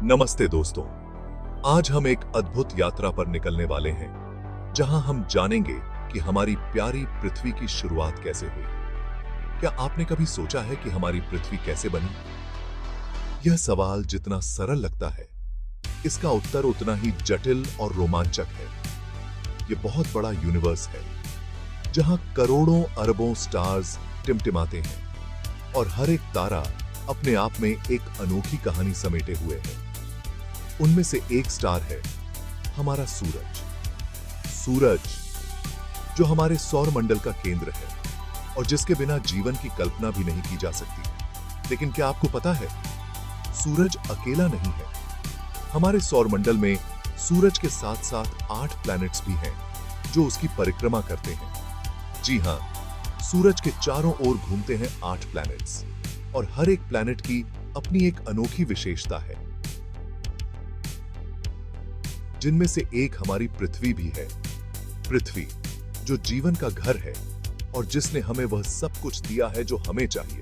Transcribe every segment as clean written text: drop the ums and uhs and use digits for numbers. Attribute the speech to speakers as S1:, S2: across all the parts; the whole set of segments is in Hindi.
S1: नमस्ते दोस्तों। आज हम एक अद्भुत यात्रा पर निकलने वाले हैं, जहां हम जानेंगे कि हमारी प्यारी पृथ्वी की शुरुआत कैसे हुई। क्या आपने कभी सोचा है कि हमारी पृथ्वी कैसे बनी? यह सवाल जितना सरल लगता है, इसका उत्तर उतना ही जटिल और रोमांचक है। यह बहुत बड़ा यूनिवर्स है, जहां करोड़ों अरबों स्टार्स टिमटिमाते हैं और हर एक तारा अपने आप में एक अनोखी कहानी समेटे हुए है। उनमें से एक स्टार है हमारा सूरज। सूरज जो हमारे सौर मंडल का केंद्र है और जिसके बिना जीवन की कल्पना भी नहीं की जा सकती। लेकिन क्या आपको पता है, सूरज अकेला नहीं है। हमारे सौर मंडल में सूरज के साथ साथ 8 प्लैनेट्स भी हैं जो उसकी परिक्रमा करते हैं। जी हां, सूरज के चारों ओर घूमते हैं 8 प्लैनेट्स और हर एक प्लैनेट की अपनी एक अनोखी विशेषता है, जिनमें से एक हमारी पृथ्वी भी है। पृथ्वी जो जीवन का घर है और जिसने हमें वह सब कुछ दिया है जो हमें चाहिए।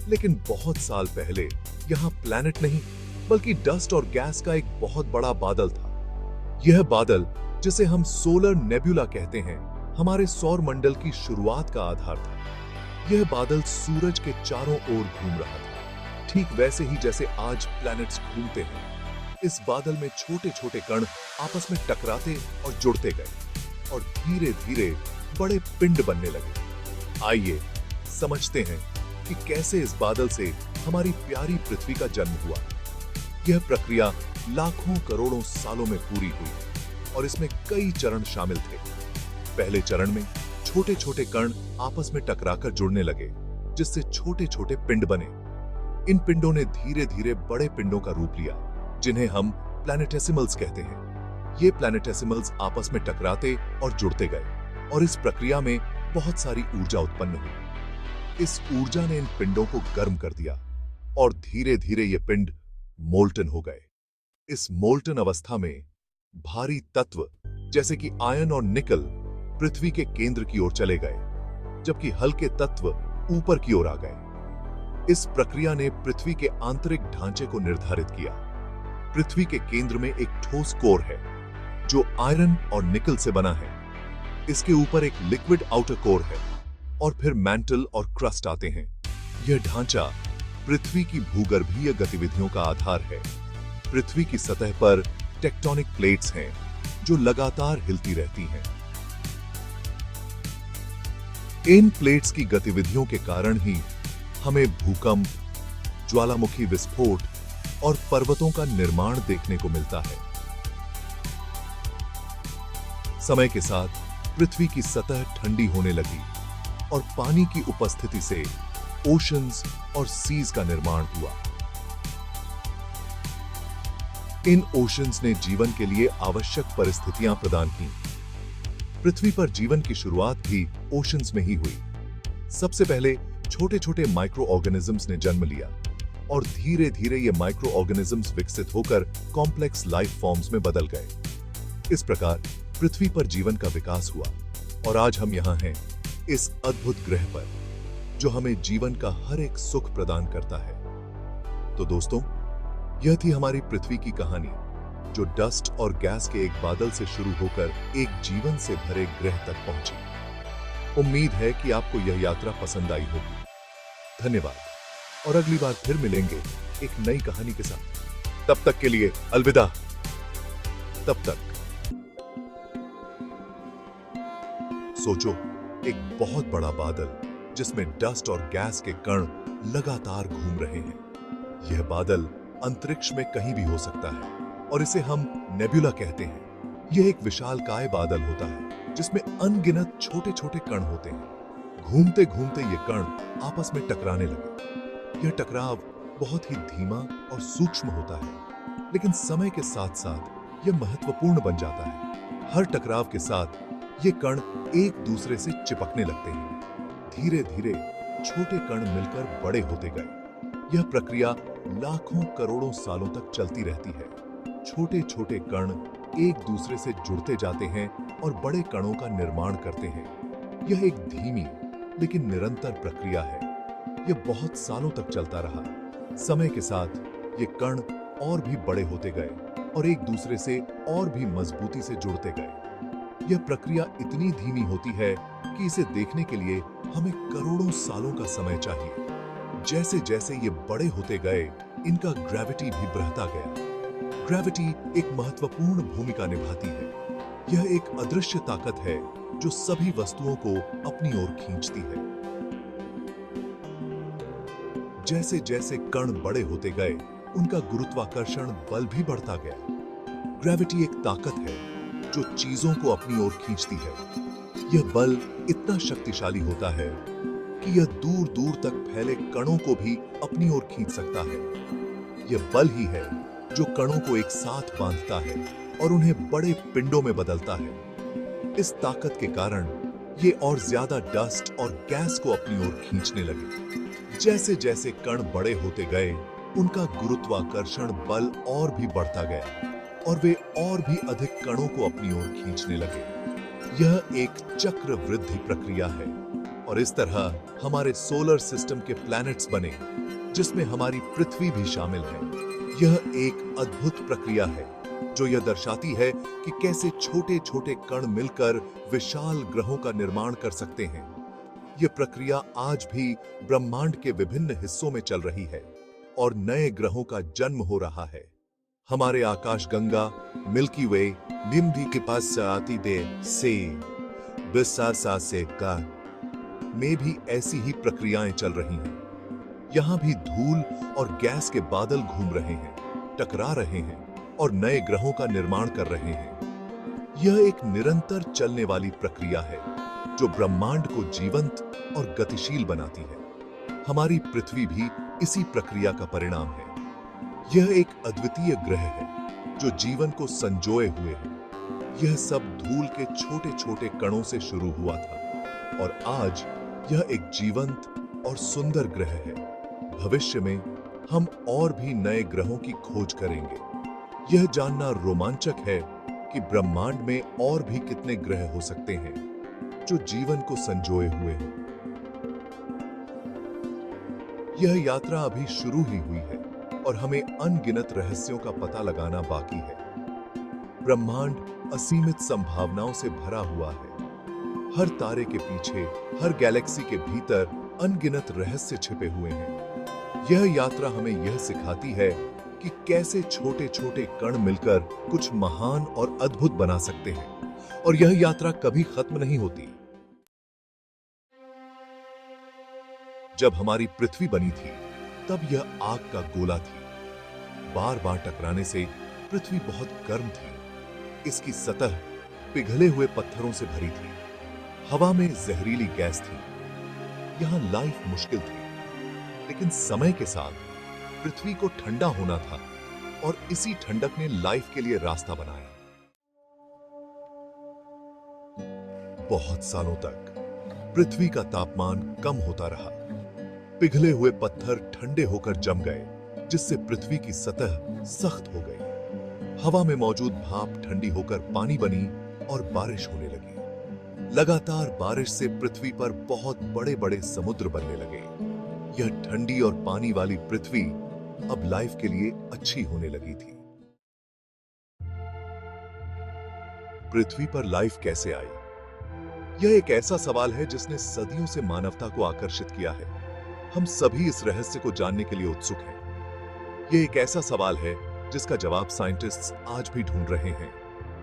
S1: लेकिन बहुत साल पहले यहां प्लैनेट नहीं बल्कि डस्ट और गैस का एक बहुत बड़ा बादल था। यह बादल, जिसे हम सोलर नेबुला कहते हैं, हमारे सौर मंडल की शुरुआत का आधार था। यह बादल सूरज के चारों ओर घूम रहा था, ठीक वैसे ही जैसे आज प्लैनेट्स घूमते हैं। इस बादल में छोटे छोटे कण आपस में टकराते और जुड़ते गए और धीरे धीरे बड़े पिंड बनने लगे। आइए समझते हैं कि कैसे इस बादल से हमारी प्यारी पृथ्वी का जन्म हुआ। यह प्रक्रिया लाखों करोड़ों सालों में पूरी हुई और इसमें कई चरण शामिल थे। पहले चरण में छोटे छोटे कण आपस में टकराकर जुड़ने लगे, जिससे छोटे छोटे पिंड बने। इन पिंडों ने धीरे धीरे बड़े पिंडों का रूप लिया, जिन्हें हम प्लैनेटेसिमल्स कहते हैं। ये प्लैनेटेसिमल्स आपस में टकराते और जुड़ते गए और इस प्रक्रिया में बहुत सारी ऊर्जा उत्पन्न हुई। इस ऊर्जा ने इन पिंडों को गर्म कर दिया और धीरे धीरे ये पिंड मोल्टन हो गए। इस मोल्टन अवस्था में भारी तत्व जैसे कि आयरन और निकल पृथ्वी के केंद्र की ओर चले गए, जबकि हल्के तत्व ऊपर की ओर आ गए। इस प्रक्रिया ने पृथ्वी के आंतरिक ढांचे को निर्धारित किया। पृथ्वी के केंद्र में एक ठोस कोर है जो आयरन और निकल से बना है। इसके ऊपर एक लिक्विड आउटर कोर है और फिर मैंटल और क्रस्ट आते हैं। यह ढांचा पृथ्वी की भूगर्भीय गतिविधियों का आधार है। पृथ्वी की सतह पर टेक्टोनिक प्लेट्स हैं जो लगातार हिलती रहती हैं। इन प्लेट्स की गतिविधियों के कारण ही हमें भूकंप, ज्वालामुखी विस्फोट और पर्वतों का निर्माण देखने को मिलता है। समय के साथ पृथ्वी की सतह ठंडी होने लगी और पानी की उपस्थिति से ओशंस और सीज का निर्माण हुआ। इन ओशंस ने जीवन के लिए आवश्यक परिस्थितियां प्रदान की। पृथ्वी पर जीवन की शुरुआत भी ओशंस में ही हुई। सबसे पहले छोटे छोटे माइक्रो ऑर्गेनिजम्स ने जन्म लिया और धीरे धीरे ये माइक्रो ऑर्गेनिजम्स विकसित होकर कॉम्प्लेक्स लाइफ फॉर्म्स में बदल गए। इस प्रकार पृथ्वी पर जीवन का विकास हुआ और आज हम यहाँ हैं, इस अद्भुत ग्रह पर, जो हमें जीवन का हर एक सुख प्रदान करता है। तो दोस्तों, यह थी हमारी पृथ्वी की कहानी, जो डस्ट और गैस के एक बादल से शुरू होकर एक जीवन से भरे ग्रह तक पहुंची। उम्मीद है कि आपको यह यात्रा पसंद आई होगी। धन्यवाद और अगली बार फिर मिलेंगे एक नई कहानी के साथ। तब तक के लिए अलविदा। तब तक सोचो, एक बहुत बड़ा बादल जिसमें डस्ट और गैस के कण लगातार घूम रहे हैं। यह बादल अंतरिक्ष में कहीं भी हो सकता है और इसे हम नेबुला कहते हैं। यह एक विशालकाय बादल होता है जिसमें अनगिनत छोटे छोटे कण होते हैं। घूमते घूमते ये कण आपस में टकराने लगे। यह टकराव बहुत ही धीमा और सूक्ष्म होता है, लेकिन समय के साथ साथ यह महत्वपूर्ण बन जाता है। हर टकराव के साथ ये कण एक दूसरे से चिपकने लगते हैं। धीरे धीरे छोटे कण मिलकर बड़े होते गए। यह प्रक्रिया लाखों करोड़ों सालों तक चलती रहती है। छोटे छोटे कण एक दूसरे से जुड़ते जाते हैं और बड़े कणों का निर्माण करते हैं। यह एक धीमी लेकिन निरंतर प्रक्रिया है। यह बहुत सालों तक चलता रहा। समय के साथ ये कण और भी बड़े होते गए और एक दूसरे से और भी मजबूती से जुड़ते गए। यह प्रक्रिया इतनी धीमी होती है कि इसे देखने के लिए हमें करोड़ों सालों का समय चाहिए। जैसे जैसे ये बड़े होते गए, इनका ग्रेविटी भी बढ़ता गया। ग्रेविटी एक महत्वपूर्ण भूमिका निभाती है। यह एक अदृश्य ताकत है जो सभी वस्तुओं को अपनी ओर खींचती है। जैसे जैसे कण बड़े होते गए, उनका गुरुत्वाकर्षण बल भी बढ़ता गया। ग्रेविटी एक ताकत है जो चीजों को अपनी ओर खींचती है। यह बल इतना शक्तिशाली होता है कि यह दूर दूर तक फैले कणों को भी अपनी ओर खींच सकता है। यह बल ही है जो कणों को एक साथ बांधता है और उन्हें बड़े पिंडों में बदलता है। इस ताकत के कारण ये और ज्यादा डस्ट और गैस को अपनी ओर खींचने लगे। जैसे जैसे कण बड़े होते गए, उनका गुरुत्वाकर्षण बल और भी बढ़ता गया और वे और भी अधिक कणों को अपनी ओर खींचने लगे। यह एक चक्र वृद्धि प्रक्रिया है और इस तरह हमारे सोलर सिस्टम के प्लैनेट्स बने, जिसमें हमारी पृथ्वी भी शामिल है। यह एक अद्भुत प्रक्रिया है जो यह दर्शाती है कि कैसे छोटे छोटे कण मिलकर विशाल ग्रहों का निर्माण कर सकते हैं। यह प्रक्रिया आज भी ब्रह्मांड के विभिन्न हिस्सों में चल रही है और नए ग्रहों का जन्म हो रहा है। हमारे आकाशगंगा मिल्की वे निम्दी के पास आती दे से बिसा से का में भी ऐसी ही प्रक्रियाएं चल रही हैं। यहां भी धूल और गैस के बादल घूम रहे हैं, टकरा रहे हैं और नए ग्रहों का निर्माण कर रहे हैं। यह एक निरंतर चलने वाली प्रक्रिया है जो ब्रह्मांड को जीवंत और गतिशील बनाती है। हमारी पृथ्वी भी इसी प्रक्रिया का परिणाम है। यह एक अद्वितीय ग्रह है जो जीवन को संजोए हुए है। यह सब धूल के छोटे छोटे कणों से शुरू हुआ था और आज यह एक जीवंत और सुंदर ग्रह है। भविष्य में हम और भी नए ग्रहों की खोज करेंगे। यह जानना रोमांचक है कि ब्रह्मांड में और भी कितने ग्रह हो सकते हैं जो जीवन को संजोए हुए हैं। यह यात्रा अभी शुरू ही हुई है और हमें अनगिनत रहस्यों का पता लगाना बाकी है। ब्रह्मांड असीमित संभावनाओं से भरा हुआ है। हर तारे के पीछे, हर गैलेक्सी के भीतर अनगिनत रहस्य छिपे हुए हैं। यह यात्रा हमें यह सिखाती है कि कैसे छोटे छोटे कण मिलकर कुछ महान और अद्भुत बना सकते हैं और यह यात्रा कभी खत्म नहीं होती। जब हमारी पृथ्वी बनी थी, तब यह आग का गोला थी। बार बार टकराने से पृथ्वी बहुत गर्म थी। इसकी सतह पिघले हुए पत्थरों से भरी थी। हवा में जहरीली गैस थी। यहां लाइफ मुश्किल थी, लेकिन समय के साथ पृथ्वी को ठंडा होना था और इसी ठंडक ने लाइफ के लिए रास्ता बनाया। बहुत सालों तक पृथ्वी का तापमान कम होता रहा। पिघले हुए पत्थर ठंडे होकर जम गए, जिससे पृथ्वी की सतह सख्त हो गई। हवा में मौजूद भाप ठंडी होकर पानी बनी और बारिश होने लगी। लगातार बारिश से पृथ्वी पर बहुत बड़े बड़े समुद्र बनने लगे। यह ठंडी और पानी वाली पृथ्वी अब लाइफ के लिए अच्छी होने लगी थी। पृथ्वी पर लाइफ कैसे आई? यह एक ऐसा सवाल है जिसने सदियों से मानवता को आकर्षित किया है। हम सभी इस रहस्य को जानने के लिए उत्सुक हैं। यह एक ऐसा सवाल है जिसका जवाब साइंटिस्ट्स आज भी ढूंढ रहे हैं।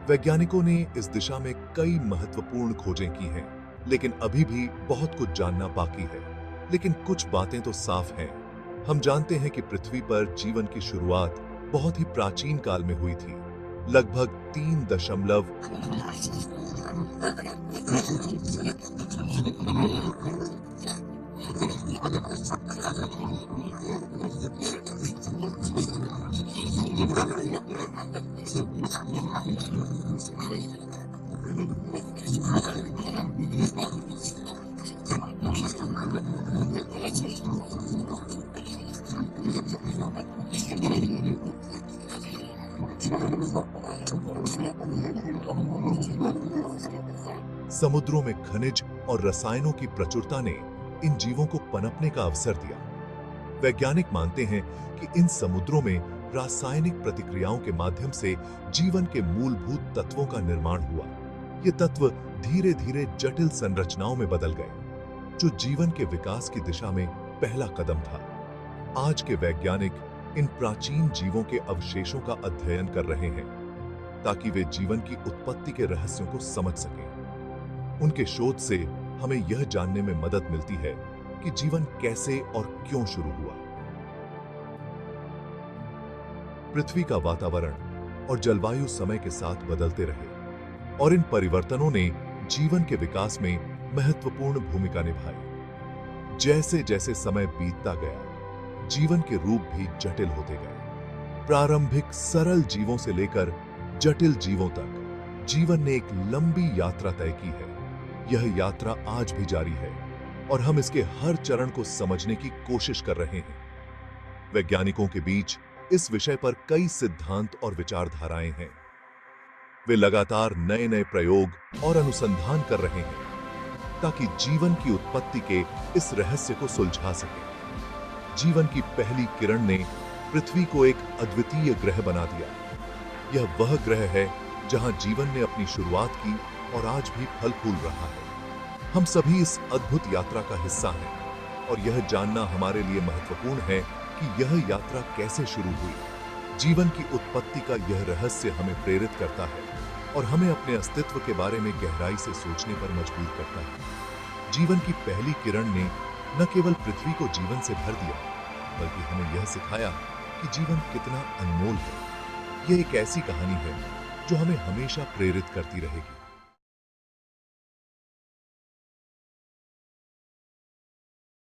S1: वैज्ञानिकों ने इस दिशा में कई महत्वपूर्ण खोजें की हैं, लेकिन अभी भी बहुत कुछ जानना बाकी है। लेकिन कुछ बातें तो साफ हैं। हम जानते हैं कि पृथ्वी पर जीवन की शुरुआत बहुत ही प्राचीन काल में हुई थी, लगभग 3 समुद्रों में खनिज और रसायनों की प्रचुरता ने इन जीवों को पनपने का अवसर दिया। वैज्ञानिक मानते हैं कि इन समुद्रों में रासायनिक प्रतिक्रियाओं के माध्यम से जीवन के मूलभूत तत्वों का निर्माण हुआ। ये तत्व धीरे धीरे जटिल संरचनाओं में बदल गए, जो जीवन के विकास की दिशा में पहला कदम था। आज के वैज्ञानिक इन प्राचीन जीवों के अवशेषों का अध्ययन कर रहे हैं ताकि वे जीवन की उत्पत्ति के रहस्यों को समझ सकें। उनके शोध से हमें यह जानने में मदद मिलती है कि जीवन कैसे और क्यों शुरू हुआ। पृथ्वी का वातावरण और जलवायु समय के साथ बदलते रहे और इन परिवर्तनों ने जीवन के विकास में महत्वपूर्ण भूमिका निभाई। जैसे जैसे समय बीतता गया, जीवन के रूप भी जटिल होते गए। प्रारंभिक सरल जीवों से लेकर जटिल जीवों तक जीवन ने एक लंबी यात्रा तय की है। यह यात्रा आज भी जारी है और हम इसके हर चरण को समझने की कोशिश कर रहे हैं। वैज्ञानिकों के बीच इस विषय पर कई सिद्धांत और विचारधाराएं हैं। वे लगातार नए नए प्रयोग और अनुसंधान कर रहे हैं ताकि जीवन की उत्पत्ति के इस रहस्य को सुलझा सके। जीवन की पहली किरण ने पृथ्वी को एक अद्वितीय ग्रह बना दिया। यह वह ग्रह है जहां जीवन ने अपनी शुरुआत की और आज भी फल फूल रहा है। हम सभी इस अद्भुत यात्रा का हिस्सा हैं और यह जानना हमारे लिए महत्वपूर्ण है कि यह यात्रा कैसे शुरू हुई। जीवन की उत्पत्ति का यह रहस्य हमें प्रेरित करता है और हमें अपने अस्तित्व के बारे में गहराई से सोचने पर मजबूर करता है। जीवन की पहली किरण ने न केवल पृथ्वी को जीवन से भर दिया, बल्कि हमें यह सिखाया कि जीवन कितना अनमोल है। यह एक ऐसी कहानी है जो हमें हमेशा प्रेरित करती रहेगी।